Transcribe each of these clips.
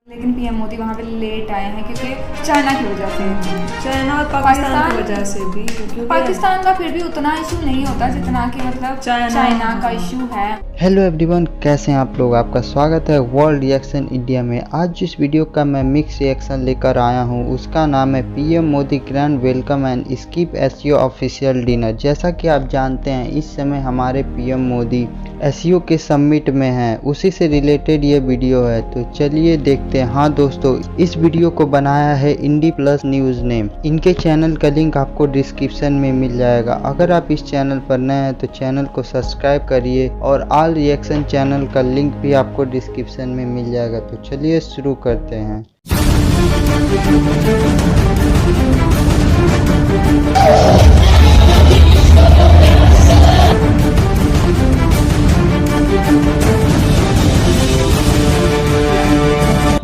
लेकिन पीएम मोदी वहाँ पे लेट आए हैं क्योंकि चाइना की वजह से। चाइना और पाकिस्तान की वजह से भी, पाकिस्तान का फिर भी उतना इशू नहीं होता जितना कि मतलब चाइना का इशू है। हेलो एवरीवन, कैसे हैं आप लोग। आपका स्वागत है वर्ल्ड रिएक्शन इंडिया में। आज जिस वीडियो का मैं मिक्स रिएक्शन लेकर आया हूं उसका नाम है PM Modi grand welcome and skip SCO official dinner. जैसा कि आप जानते हैं इस समय हमारे पीएम मोदी एससीओ के समिट में हैं, उसी से रिलेटेड ये वीडियो है। तो चलिए देखते हैं। हाँ दोस्तों, इस वीडियो को बनाया है इंडी प्लस न्यूज़ ने। इनके चैनल का लिंक आपको डिस्क्रिप्शन में मिल जाएगा। अगर आप इस चैनल पर नए हैं तो चैनल को सब्सक्राइब करिए और ऑल रिएक्शन चैनल का लिंक भी आपको डिस्क्रिप्शन में मिल जाएगा। तो चलिए शुरू करते हैं।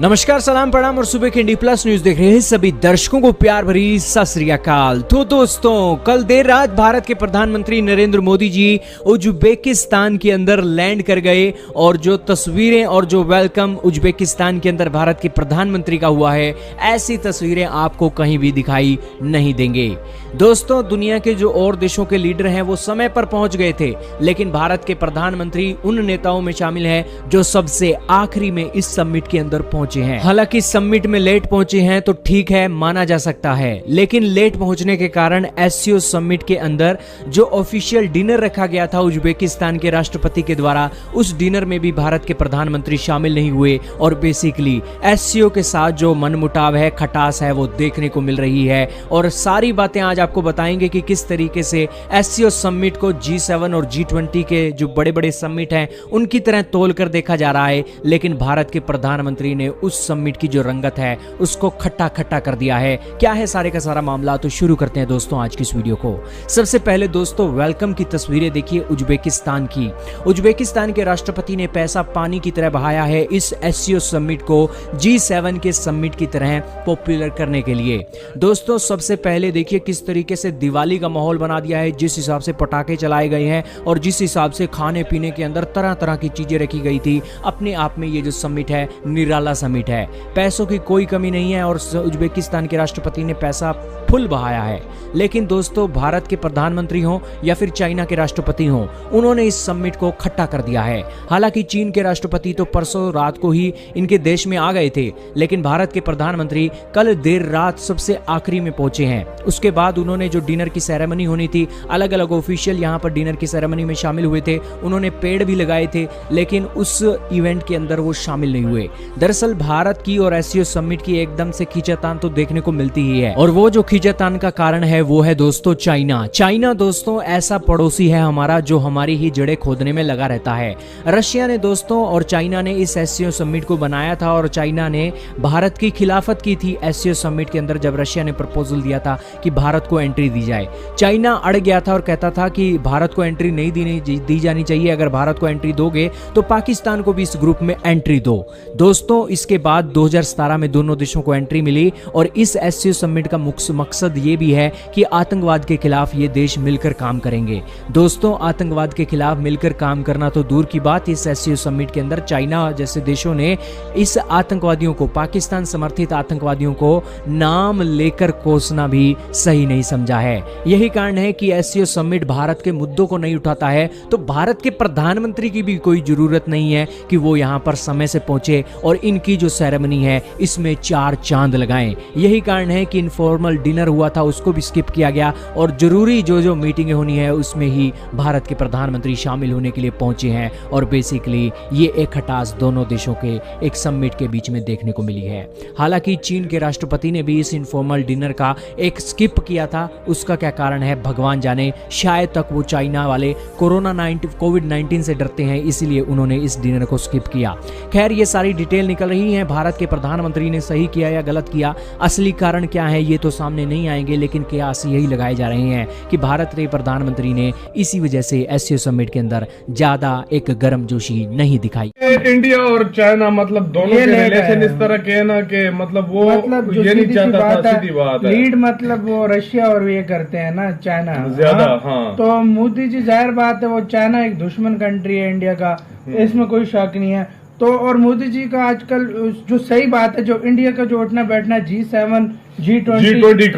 नमस्कार, सलाम, प्रणाम और सुबह के इंडी प्लस न्यूज देख रहे हैं सभी दर्शकों को प्यार भरी सत श्री अकाल। तो दोस्तों, कल देर रात भारत के प्रधानमंत्री नरेंद्र मोदी जी उज्बेकिस्तान के अंदर लैंड कर गए और जो तस्वीरें और जो वेलकम उज्बेकिस्तान के अंदर भारत के प्रधानमंत्री का हुआ है, ऐसी तस्वीरें आपको कहीं भी दिखाई नहीं देंगे। दोस्तों, दुनिया के जो और देशों के लीडर हैं वो समय पर पहुंच गए थे, लेकिन भारत के प्रधानमंत्री उन नेताओं में शामिल हैं जो सबसे आखिरी में इस समिट के अंदर पहुंचे हैं। हालांकि समिट में लेट पहुंचे हैं तो ठीक है, माना जा सकता है, लेकिन लेट पहुंचने के कारण एससीओ समिट के अंदर जो ऑफिशियल डिनर रखा गया था उज्बेकिस्तान के राष्ट्रपति के द्वारा, उस डिनर में भी भारत के प्रधानमंत्री शामिल नहीं हुए और बेसिकली एससीओ के साथ जो मनमुटाव है, खटास है, वो देखने को मिल रही है। और सारी बातें आज आपको बताएंगे कि किस तरीके से एससीओ समिट को G7 और G20 के जो बड़े बड़े समिट हैं उनकी तरह तोल कर देखा जा रहा है, लेकिन भारत के प्रधानमंत्री ने उस समिट की जो रंगत है उसको खट्टा खट्टा कर दिया है। क्या है सारे का सारा मामला, तो शुरू करते हैं दोस्तों आज की इस वीडियो को। सबसे पहले दोस्तों, वेलकम की तस्वीरें देखिए उज्बेकिस्तान की। उज्बेकिस्तान के राष्ट्रपति ने पैसा पानी की तरह बहाया है इस एससीओ समिट को G7 के समिट की तरह पॉपुलर करने के लिए। दोस्तों, सबसे पहले देखिए किस तरीके से दिवाली का माहौल बना दिया है, जिस हिसाब से पटाखे चलाए गए हैं और जिस हिसाब से खाने पीने के अंदर तरह तरह की चीजें रखी गई थी। अपने आप में ये जो समिट है निराला समिट है, पैसों की कोई कमी नहीं है और उज्बेकिस्तान के राष्ट्रपति ने पैसा फुल बहाया है। लेकिन दोस्तों, भारत के प्रधानमंत्री हो या फिर चाइना के राष्ट्रपति हो, उन्होंने इस समिट को खट्टा कर दिया है। हालांकि चीन के राष्ट्रपति तो परसों रात को ही इनके देश में आ गए थे, लेकिन भारत के प्रधानमंत्री कल देर रात सबसे आखिरी में पहुंचे हैं। उसके बाद उन्होंने जो डिनर की सेरेमनी होनी थी, अलग अलग ऑफिशियल यहाँ पर डिनर की सेरेमनी में शामिल हुए थे, उन्होंने पेड़ भी लगाए थे, लेकिन उस इवेंट के अंदर वो शामिल नहीं हुए। दरअसल भारत की और एससीओ समिट की एकदम से खींचातान तो देखने को मिलती ही है, और वो जो खींचातान का कारण है वो है दोस्तों चाइना। चाइना दोस्तों ऐसा पड़ोसी है हमारा जो हमारी ही जड़ें खोदने में लगा रहता है। रशिया ने दोस्तों और चाइना ने इस एससीओ समिट को बनाया था और चाइना ने भारत की खिलाफत की थी एससीओ समिट के अंदर। जब रशिया ने प्रपोजल दिया था कि भारत को एंट्री दी जाए, चाइना अड़ गया था और कहता था कि भारत को एंट्री नहीं दी जानी चाहिए, अगर भारत को एंट्री दोगे तो पाकिस्तान को भी इस ग्रुप में एंट्री दो। दोस्तों, इसके बाद 2017 में दोनों देशों को एंट्री मिली और इस एससीओ समिट का मकसद ये भी है कि आतंकवाद के खिलाफ ये देश मिलकर काम करेंगे। दोस्तों, आतंकवाद के खिलाफ मिलकर काम करना तो दूर की बात, इस एससीओ समिट के अंदर चाइना जैसे देशों ने इस आतंकवादियों को, पाकिस्तान समर्थित आतंकवादियों को नाम लेकर कोसना भी सही नहीं समझा है। यही कारण है कि एससीओ समिट भारत के मुद्दों को नहीं उठाता है, तो भारत के प्रधानमंत्री की भी कोई जरूरत नहीं है कि वो यहाँ पर समय से पहुंचे और इनकी जो सेरेमनी है इसमें 4 चांद लगाएं। यही कारण है कि इनफॉर्मल डिनर हुआ था उसको भी स्किप किया गया और जरूरी जो मीटिंगें होनी है उसमें ही भारत के प्रधानमंत्री शामिल होने के लिए पहुंचे हैं। और बेसिकली ये एक खटास दोनों देशों के एक समिट के बीच में देखने को मिली है। हालांकि चीन के राष्ट्रपति ने भी इस इनफॉर्मल डिनर का एक स्किप किया था, उसका क्या कारण है भगवान जाने। शायद तक वो चाइना वाले कोविड-19 से डरते हैं, इसीलिए उन्होंने इस डिनर को स्किप किया। खैर, ये सारी डिटेल निकल रही है, भारत के प्रधानमंत्री ने सही किया या गलत किया, असली कारण क्या है ये तो सामने नहीं आएंगे, लेकिन कयास यही लगाए जा रहे हैं कि भारत के प्रधानमंत्री ने इसी वजह से एससीओ समिट के अंदर ज्यादा एक गर्मजोशी नहीं दिखाई। इंडिया और चाइना मतलब दोनों के रिलेशन इस तरह के है ना कि मतलब वो ये नहीं चाहता था, सीधी बात है। लीड मतलब वो रशिया और ये करते हैं ना, चाइना ज्यादा। हाँ, तो मोदी जी जाहिर बात है वो चाइना एक दुश्मन कंट्री है इंडिया का, इसमें कोई शक नहीं है। तो और मोदी जी का आजकल जो सही बात है, जो इंडिया का जो उठना बैठना G7 G20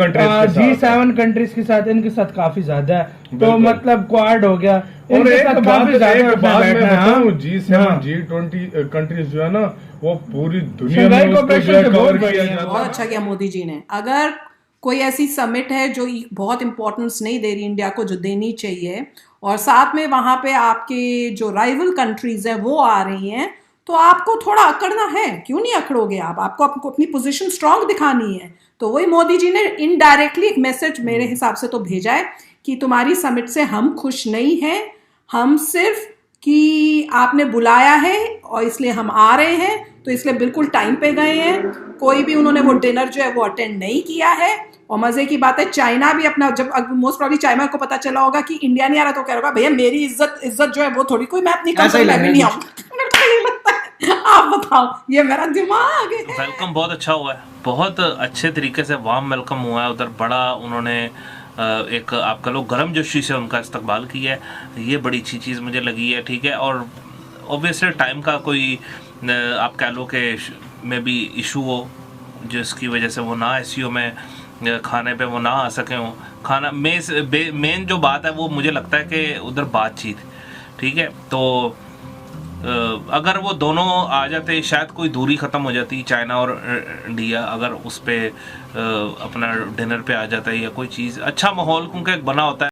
G7 कंट्रीज के साथ, इनके साथ काफी ज्यादा है। तो मतलब क्वाड हो गया, और इनके साथ काफी ज्यादा उठना बैठना है। हाँ। G7 G20 कंट्रीज जो है ना, वो पूरी दुनिया शंघाई में कोऑपरेशन उसको से बहुत कवर किया बढ़िया है। जाता है। बहुत अच्छा किया मोदी जी ने। अगर कोई ऐसी समिट है जो बहुत इंपॉर्टेंस नहीं दे रही इंडिया को, जो देनी चाहिए, और साथ में वहां पे आपके जो राइवल कंट्रीज हैं वो आ रही हैं, तो आपको थोड़ा अकड़ना है। क्यों नहीं अकड़ोगे आप? आपको अपनी पोजीशन स्ट्रांग दिखानी है। तो वही मोदी जी ने इनडायरेक्टली एक मैसेज मेरे हिसाब से तो भेजा है कि तुम्हारी समिट से हम खुश नहीं हैं, हम सिर्फ कि आपने बुलाया है और इसलिए हम आ रहे हैं, तो इसलिए बिल्कुल टाइम पे गए हैं। कोई भी उन्होंने वो डिनर जो है वो अटेंड नहीं किया है। और मजे की बात है, चाइना भी अपना, जब मोस्ट प्रॉब्ली चाइना को पता चला होगा कि इंडिया नहीं आ रहा, तो कह रहा भैया मेरी इज्जत जो है वो थोड़ी कोई, मैं अपनी कंट्री में भी नहीं आऊंगा। मेरे को यही लगता है। आप बताओ, ये मेरा दिमाग है। वेलकम बहुत अच्छा हुआ है, बहुत अच्छे तरीके से वार्म वेलकम हुआ है उधर। बड़ा उन्होंने एक आपका लोग गर्म जोशी से उनका इस्तकबाल किया है, ये बड़ी अच्छी चीज़ मुझे लगी है। ठीक है, और ऑब्वियसली टाइम का कोई आप कह लो कि में भी इशू हो, जिसकी वजह से वो ना एसईओ में खाने पे वो ना आ सके हों। खाना मेन जो बात है वो मुझे लगता है कि उधर बातचीत, ठीक है। तो अगर वो दोनों आ जाते, शायद कोई दूरी ख़त्म हो जाती, चाइना और इंडिया अगर उस पर अपना डिनर पे आ जाता है या कोई चीज़, अच्छा माहौल क्योंकि बना होता है।